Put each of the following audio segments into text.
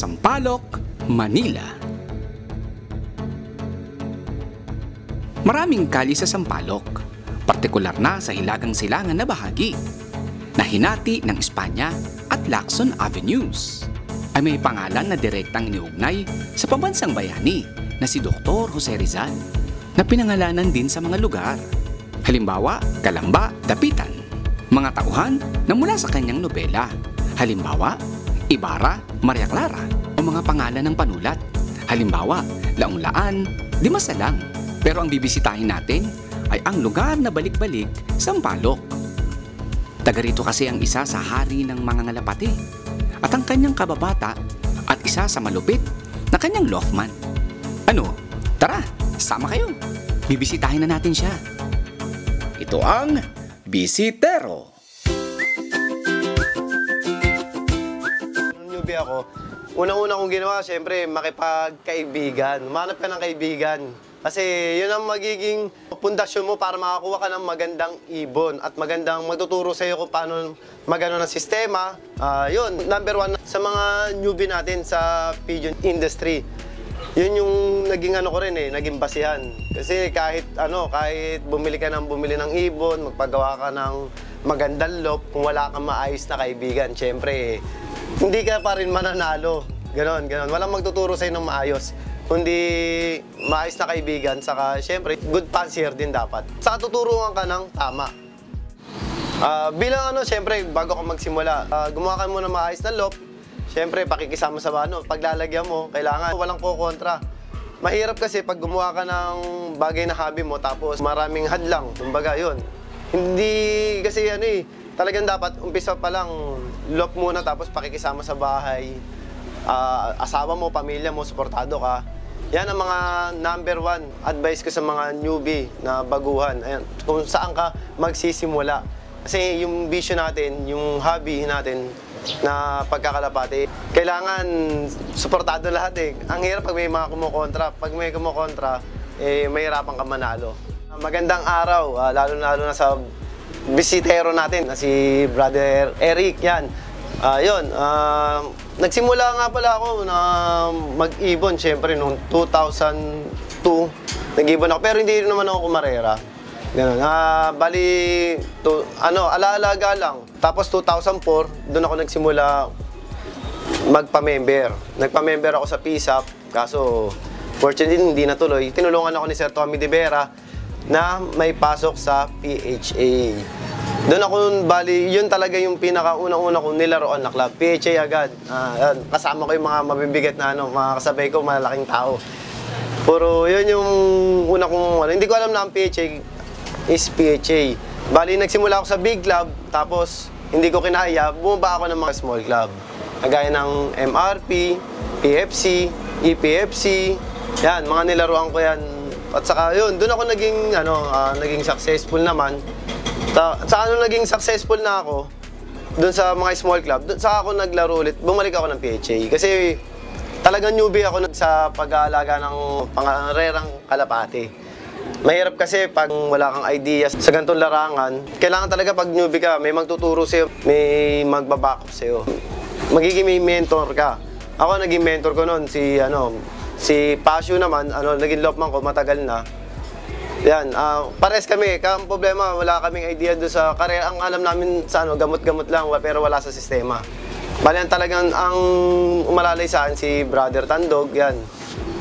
Sampaloc, Manila. Maraming kali sa Sampaloc, partikular na sa hilagang silangan na bahagi, na hinati ng Espanya at Lacson Avenues, ay may pangalan na direktang iniugnay sa pambansang bayani na si Dr. Jose Rizal, na pinangalanan din sa mga lugar. Halimbawa, Calamba, Dapitan, mga tauhan na mula sa kanyang nobela. Halimbawa, Ibarra, Maria Clara, o mga pangalan ng panulat. Halimbawa, Laong-Laan, Dimasalang. Pero ang bibisitahin natin ay ang lugar na balik-balik, Sampaloc. Taga rito kasi ang isa sa hari ng mga ngalapati at ang kanyang kababata at isa sa malupit na kanyang loftman. Ano? Tara, sama kayo. Bibisitahin na natin siya. Ito ang Bisitero. Newbie ako. Unang-una kong ginawa, syempre, makipagkaibigan. Umanap ka ng kaibigan. Kasi yun ang magiging pundasyon mo para makakuha ka ng magandang ibon at magandang magtuturo sa iyo kung paano magano ng sistema. Yun, number one sa mga newbie natin sa pigeon industry. Yun yung naging ano ko rin naging basihan. Kasi kahit bumili ka ng ibon, magpagawa ka ng magandang loft, kung wala kang maayos na kaibigan, syempre, hindi ka pa rin mananalo. Ganon. Walang magtuturo sa'yo ng maayos, kundi maayos na kaibigan, saka syempre, good fancier din dapat. Saka tuturuan ka ng tama. Bilang syempre, bago ka magsimula, gumawa ka muna maayos na loft. Siyempre, pakikisama sa paglalagyan mo, kailangan walang kukontra. Mahirap kasi pag gumawa ka ng bagay na hobby mo, tapos maraming hadlang, kumbaga yun. Hindi kasi talagang dapat umpisa pa lang, lock muna, tapos pakikisama sa bahay. Asawa mo, pamilya mo, suportado ka. Yan ang mga number one advice ko sa mga newbie na baguhan. Ayan, kung saan ka magsisimula. Kasi yung vision natin, yung hobby natin, na pagkakalapati, kailangan suportado lahat Ang hirap pag may mga kumukontra. Pag may kumukontra, mahirapan ka manalo. Magandang araw, lalo-lalo na sa bisitero natin, na si Brother Eric, yan. Nagsimula nga pala ako na mag-ibon, syempre, noong 2002. Nag-ibon ako, pero hindi rin naman ako kumarera. Ganun. Alaalaga lang. Tapos 2004, doon ako nagsimula magpa-member. Nagpa-member ako sa PSAP, kaso fortunately hindi natuloy. Tinulungan ako ni Sir Tommy De Vera na may pasok sa PHA. Doon ako, yun talaga yung pinaka-unang-una kong nilaroan na club. PHA agad. Kasama ko yung mga mabibigat na mga kasabay ko, malalaking tao. Puro yun yung una kong, hindi ko alam na ang PHA is PHA. Bali, nagsimula ako sa big club, tapos hindi ko kinaya, bumaba ako ng mga small club. Kagaya ng MRP, PFC, EPFC, yan, mga nilaruan ko yan. At saka yun, doon ako naging successful naman. Naging successful na ako, doon sa mga small club, doon saka ako naglaro ulit, bumalik ako ng PHA. Kasi talagang newbie ako sa pag-aalaga ng pangarerang kalapati. Mahirap kasi pag wala kang idea sa ganitong larangan, kailangan talaga pag newbie ka, may magtuturo sa'yo, may magbaback up sa'yo. Magiging may mentor ka. Ako naging mentor ko noon, si Pasio naman, naging loftman ko, matagal na. Yan, pares kami. Ang problema, wala kaming idea doon sa karera. Ang alam namin sa gamot-gamot lang, pero wala sa sistema. Bali, talagang ang umalalay sa akin si Brother Tandog, yan.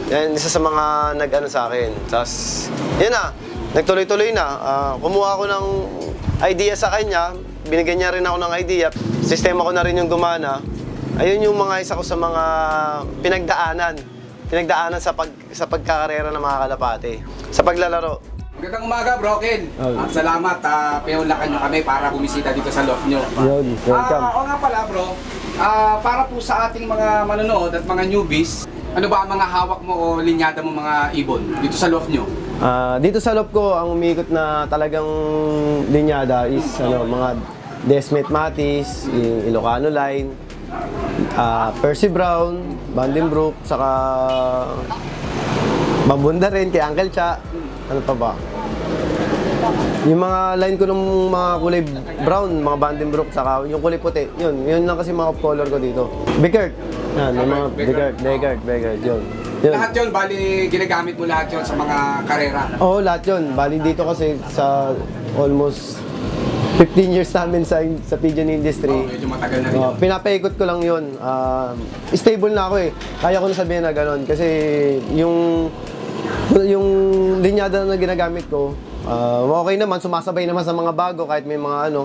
Yan, isa sa mga nag-ano sa akin. Tapos, yun na, nagtuloy-tuloy na. Kumuha ako ng idea sa kanya, binigyan niya rin ako ng idea. Sistema ko na rin yung gumana. Ayun yung mga isa ko sa mga pinagdaanan sa pagkakarera ng mga kalapati, sa paglalaro. Magandang umaga, Bro Ken. At salamat, pinunlakan nyo kami para bumisita dito sa loft nyo. Yun, welcome. Oo nga pala, bro. Para po sa ating mga manonood at mga newbies, ano ba ang mga hawak mo o linyada mo mga ibon dito sa loft nyo? Dito sa loft ko, ang umikot na talagang linyada is mga Desmet Matis, Ilocano Line, Percy Brown, Vandenbroek, saka Babunda rin kay Uncle Cha. Ano pa ba? Yung mga line ko ng mga kulay brown, mga Vandenbroek, saka yung kulay puti, yun lang kasi mga off color ko dito. Bickert. Yan, yung mga Begard, yun. Lahat yun, bali ginagamit mo lahat yun sa mga karera. Oo, lahat yun. Bali dito kasi sa almost 15 years namin sa pigeon industry. Medyo matagal na rin. Pinapaikot ko lang yun. Stable na ako eh. Kaya ko na sabihin na gano'n. Kasi yung linyada na ginagamit ko, okay naman, sumasabay naman sa mga bago kahit may mga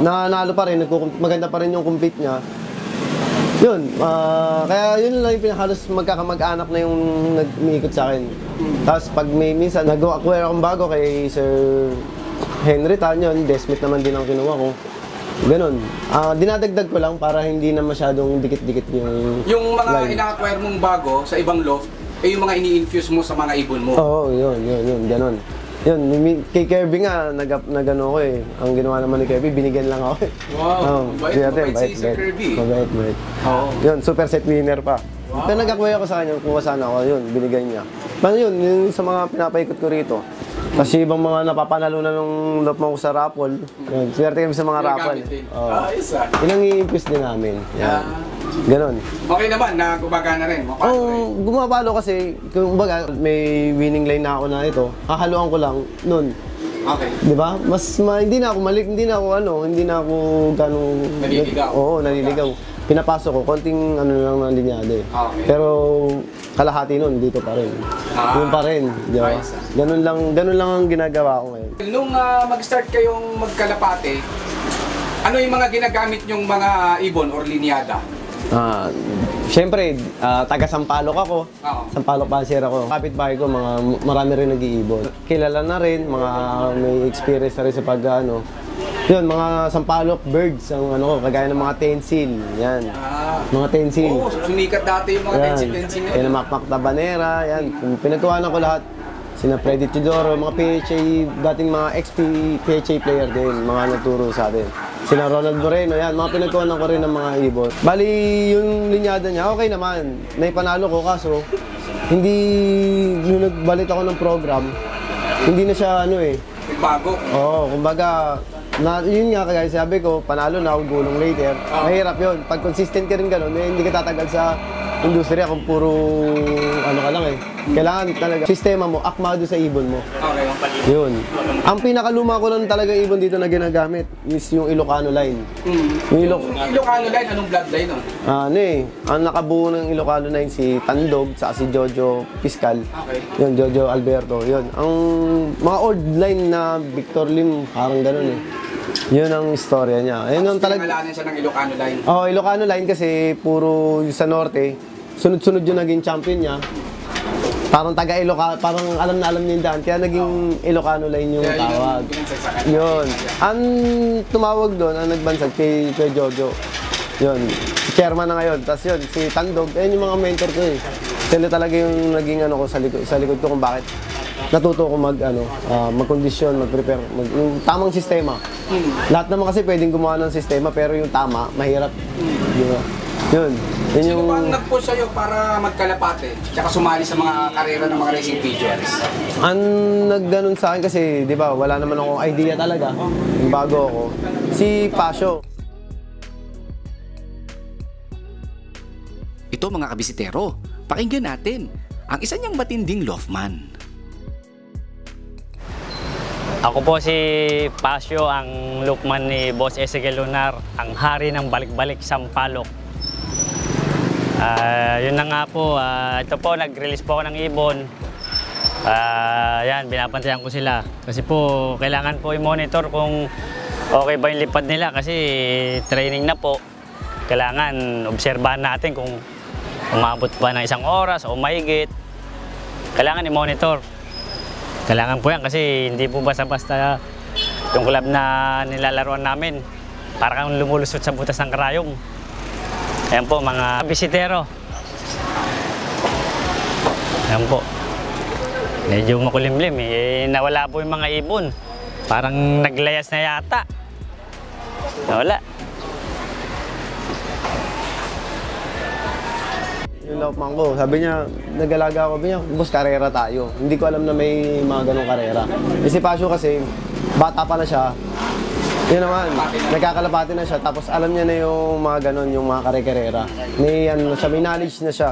nanalo pa rin, maganda pa rin yung compete niya. Yun, kaya yun lang yung halos magkakamag-anak na yung nag-umiikot sa akin. Tapos pag minsan nag-acquire akong bago kay Sir Henry Tanyon, Desmet naman din ang kinuha ko. Ganon. Dinadagdag ko lang para hindi na masyadong dikit-dikit yung mga ina-acquire mong bago sa ibang loft, yung mga ini-infuse mo sa mga ibon mo. Oo, yun, ganon. Yun, kay Kirby nga, nagano ko eh. Ang ginawa naman ni Kirby, binigyan lang ako eh. Wow, mabait si Kirby. Mabait. Oo. Yun, super set winner pa. Wow. Pero nag-acquire ako sa kanya, kuha sana ako, yun, binigyan niya. Paano yun, yung sa mga pinapaikot ko rito. Kasi ibang mga napapanalo na nung lop mo ko sa raffle. Yun, swerte kami sa mga raffle. Yun ang i-infuse din namin. Yan. Ganon. Okay naman, na gumagana rin. Gumapalo kasi, kumbaga, may winning line na ako na ito. Hahaluan ko lang nun. Okay. Di ba? Hindi na ako hindi na ako ganong... Naliligaw. Oo, naliligaw. Pinapasok ko, konting lang ng linyada eh. Okay. Pero kalahati nun, dito pa rin. Yun pa rin, di ba? Ganun lang ang ginagawa ko ngayon. Nung mag-start kayong magkalapate, ano yung mga ginagamit nyong mga ibon or linyada? Siyempre, taga Sampaloc ako. Sampaloc Pasir ako. Kapitbahay ko, marami rin nag-iibon. Kilala na rin, may experience na rin sa yun, mga Sampaloc birds, kagaya ng mga tensil. Yan. Mga tensil. Oo, sumikat dati yung mga tensil na yan. Makmak Tabanera, yan. Pinagkawanan ko lahat. Sina Freddy Tidoro, mga PHA, dating mga ex-PHA player din, mga nagturo sa atin. Sina Ronald Moreno, yan, mga pinagkawanan ko rin ng mga ibon. Bali, yung linyada niya, okay naman. Naipanalo ko, kaso, nung nagbalit ako ng program, hindi na siya, bago. Oo, kumbaga, yun nga, kagaya sabi ko, panalo na, gulong later. Mahirap yun. Pag consistent ka rin gano'n, hindi ka tatagal sa industriya kung puro ka lang eh. Kailangan talaga, sistema mo, akmado sa ibon mo. Okay. Yun. Ang pinakaluma ko lang talaga ibon dito na ginagamit is yung Ilocano line. Yung Ilocano line, anong bloodline nun? Ang nakabuo ng Ilocano line si Tandog, sa si Jojo Piscal. Okay. Yun, Jojo Alberto. Yun. Ang mga old line na Victor Lim, parang gano'n eh. Yun ang istorya niya. Ayun ang pinangalanan siya ng Ilocano line. Ilocano line kasi puro sa norte, sunod-sunod yung naging champion niya. Parang taga Ilocano, parang alam na alam niya yung daan, kaya naging Ilocano line yung tawag. Yun. Ang tumawag doon, ang nagbansag kay Jojo. Yun. Si chairman na ngayon. Tapos yun, si Tandog, ayun yung mga mentor ko eh. Sila talaga yung naging ko sa likod ko kung bakit natuto ko mag-kondisyon, mag-prepare, yung tamang sistema. Lahat naman kasi pwedeng gumawa ng sistema, pero yung tama, mahirap. Diba? Yun. Sino ba ang nag-push sa'yo para magkalapate, tsaka sumali sa mga karera ng mga racing pigeons? Ang nagganon sa akin kasi, di ba, wala naman akong idea talaga. Yung bago ako. Si Pasio. Ito mga kabisitero, pakinggan natin ang isa niyang matinding loftman. Ako po si Pasio, ang loopman ni Boss Ezekiel Lunar, ang hari ng balik-balik Sampaloc. Yun na nga po, ito po, nag-release po ako ng ibon. Yan, binabantayan ko sila. Kasi po, kailangan po i-monitor kung okay ba yung lipad nila kasi training na po. Kailangan obserbahan natin kung umabot ba ng 1 oras o mahigit. Kailangan i-monitor. Kailangan po yan kasi hindi po basta-basta yung club na nilalaruan namin. Parang lumulusot sa butas ng karayom. Ayan po mga bisitero. Ayan po. Medyo makulimlim eh. Nawala po yung mga ibon. Parang naglayas na yata. Nawala. Yung laupman ko, sabi niya, nag-alaga ako, sabi niya, boss, karera tayo. Hindi ko alam na may mga ganong karera. Si Pasio kasi, bata pa na siya, Yun naman, nagkakalapati na siya, tapos alam niya na yung mga ganon, yung mga kare-karera. May, ano, siya, may knowledge na siya.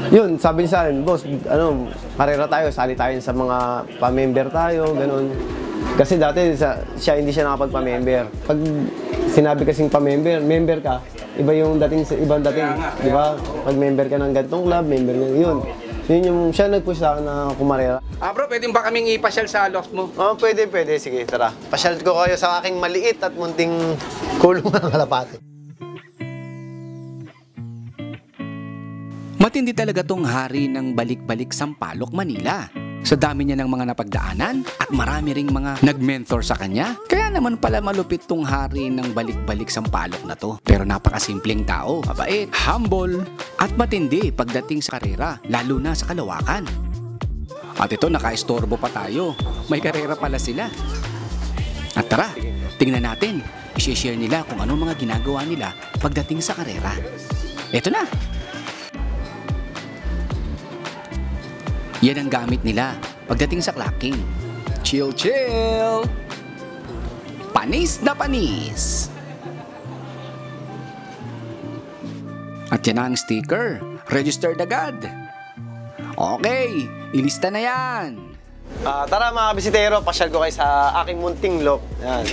Yun, sabi niya sa akin, boss, ano, karera tayo, sali tayo sa mga pa-member tayo, ganon. Kasi dati, siya hindi siya nakapagpa-member. Pag sinabi kasing pa-member, member ka, iba yung dating sa ibang dating, di ba? Pag member ka ng ganitong club, member ka, yun. Yun yung, siya nag-push sa akin na kumarera. Bro, pwede ba kaming ipasyal sa loft mo? Oo, pwede. Sige, tara. Pasyal ko kayo sa aking maliit at munting kulungan ng kalapate. Matindi talaga tong hari ng balik-balik Sampaloc, Manila. Sa dami niya ng mga napagdaanan at marami ring mga nag-mentor sa kanya. Kaya naman pala malupit tong hari ng balik-balik Sampaloc na to. Pero napakasimpleng tao, mabait, humble, at matindi pagdating sa karera, lalo na sa kalawakan. At ito, naka-istorbo pa tayo. May karera pala sila. At tara, tingnan natin. I-share nila kung anong mga ginagawa nila pagdating sa karera. Ito na. Yan ang gamit nila pagdating sa clacking. Chill, chill! Panis na panis! At yan ang sticker. Registered agad. Okay, ilista na yan. Tara mga bisitero, pasyal ko kayo sa aking munting loft. Yan.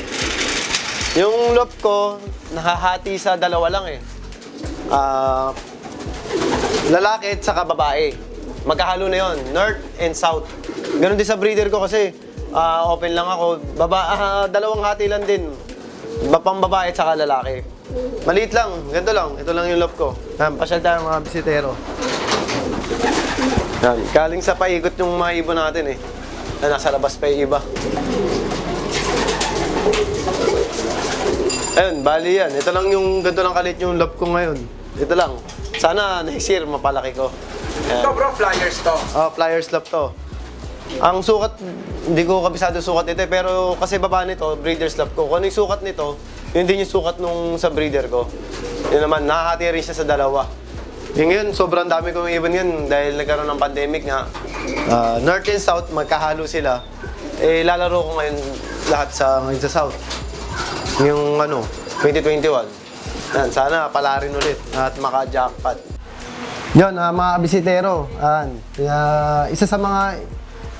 Yung loft ko, nakahati sa dalawa lang eh. Lalaki at saka babae. Magkahalo na yon, north and south. Ganon din sa breeder ko kasi open lang ako. Dalawang hati lang din. Pang babae at saka lalaki. Maliit lang, ganito lang. Ito lang yung loft ko. Pasyal tayo mga bisitero. Yan. Galing sa paikot yung mga ibon natin eh. Nasa labas pa yung iba. Ayun, bali yan. Ito lang yung ganito lang kalit yung loft ko ngayon. Ito lang. Sana next year mapalaki ko. Ito bro, flyers to. Flyers loft to. Ang sukat, hindi ko kabisado sukat nito pero kasi baba nito, breeder's loft ko. Kung ano yung sukat nito, yun din yung sukat nung sa breeder ko. Yun naman, nakahati rin siya sa dalawa. Yung ngayon, sobrang dami kong ibon yun dahil nagkaroon ng pandemic nga. North and South, magkahalo sila. Lalaro ko ngayon lahat ngayon sa South. Yung 2021. Yan, sana pala rin ulit at maka-jackpot. Yun, mga bisitero. Isa sa mga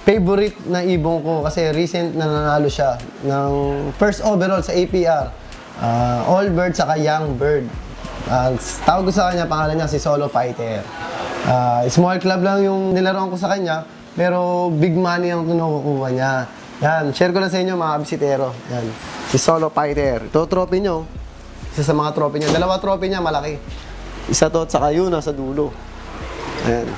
favorite na ibon ko kasi recent na nanalo siya ng first overall sa APR. All bird saka young bird. Tawag ko sa kanya, pangalan niya si Solo Fighter. Small club lang yung nilaruan ko sa kanya, pero big money ang kinukuha niya. Yan, share ko lang sa inyo mga bisitero. Yan, si Solo Fighter. Ito trophy niyo. Isa sa mga trophy niya. Dalawa trophy niya, malaki. Isa to at saka yun, nasa dulo. Ayan.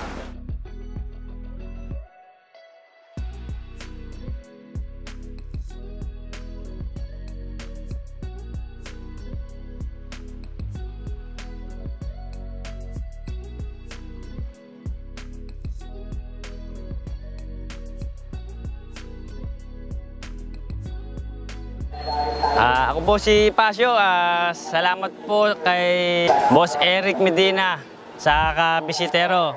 Ako po si Pasio. Salamat po kay Boss Eric Medina sa kabisitero.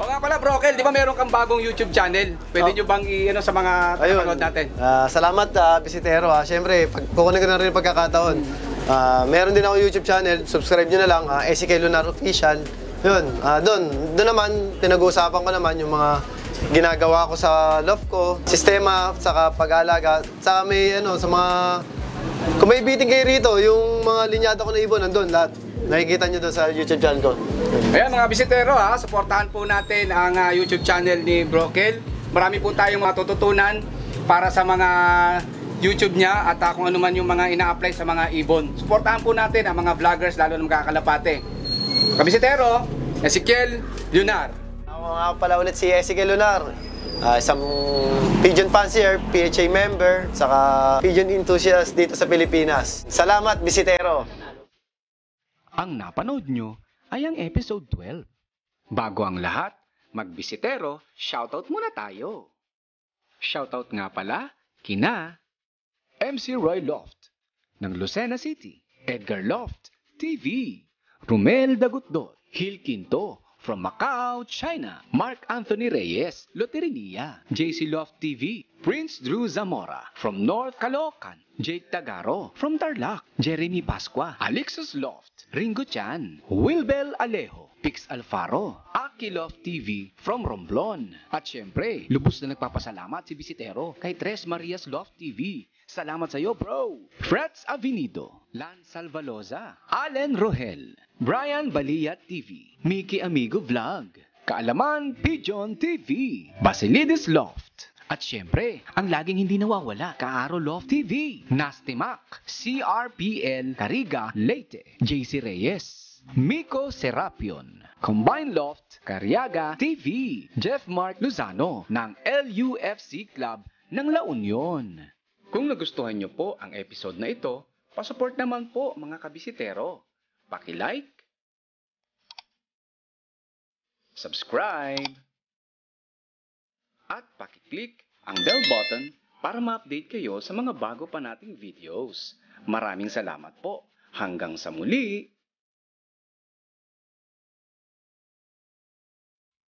O nga pala, Brokel, di ba meron kang bagong YouTube channel? Pwede nyo bang sa mga panood natin? Salamat, bisitero. Siyempre, kukunin ko na rin yung pagkakataon. Meron din ako YouTube channel. Subscribe nyo na lang, SK Lunar Official. Yun, doon naman, pinag-uusapan ko naman yung mga ginagawa ko sa loft ko, sistema, saka pag-aalaga. Saka may, sa mga... Kung may biting kayo rito, yung mga linyada ko na ibon, nandun lahat. Nakikita nyo doon sa YouTube channel ko. Ayan mga bisitero, supportahan po natin ang YouTube channel ni Brokel. Marami po tayong matututunan para sa mga YouTube niya at kung ano man yung mga ina-apply sa mga ibon. Supportahan po natin ang mga vloggers, lalo na mga kakalapate. Kabisitero, Ezekiel Lunar. Ako nga pala ulit si Ezekiel Lunar. Isang pigeon fancier, PHA member, saka pigeon enthusiast dito sa Pilipinas. Salamat, bisitero! Ang napanood nyo ay ang episode 12. Bago ang lahat, magbisitero, shoutout muna tayo. Shoutout nga pala kina MC Roy Loft ng Lucena City, Edgar Loft TV, Romel Dagutdot, Hil Quinto from Macau, China, Mark Anthony Reyes, Loterinia, JC Loft TV, Prince Drew Zamora from North Caloocan, Jake Tagaro from Tarlac, Jeremy Pasqua, Alexis Loft, Ringo Chan, Wilbel Alejo, Pix Alfaro, Aki Loft TV from Romblon. At syempre, lubos na nagpapasalamat si Bisitero kay Tres Marias Loft TV. Salamat sa iyo, bro! Freds Avenido, Lan Salvaloza, Allen Rohel, Brian Baliat TV, Mickey Amigo Vlog, Kaalaman Pigeon TV, Basilides Loft. At syempre, ang laging hindi nawawala, Kaaro Loft TV, Nasty Mac, CRPL Cariga Leyte, JC Reyes, Miko Serapion, Combine Loft, Cariaga TV, Jeff Mark Lozano ng LUFC Club ng La Union. Kung nagustuhan nyo po ang episode na ito, pasupport naman po mga kabisitero. Paki-like, subscribe, at paki-click ang bell button para ma-update kayo sa mga bago pa nating videos. Maraming salamat po. Hanggang sa muli!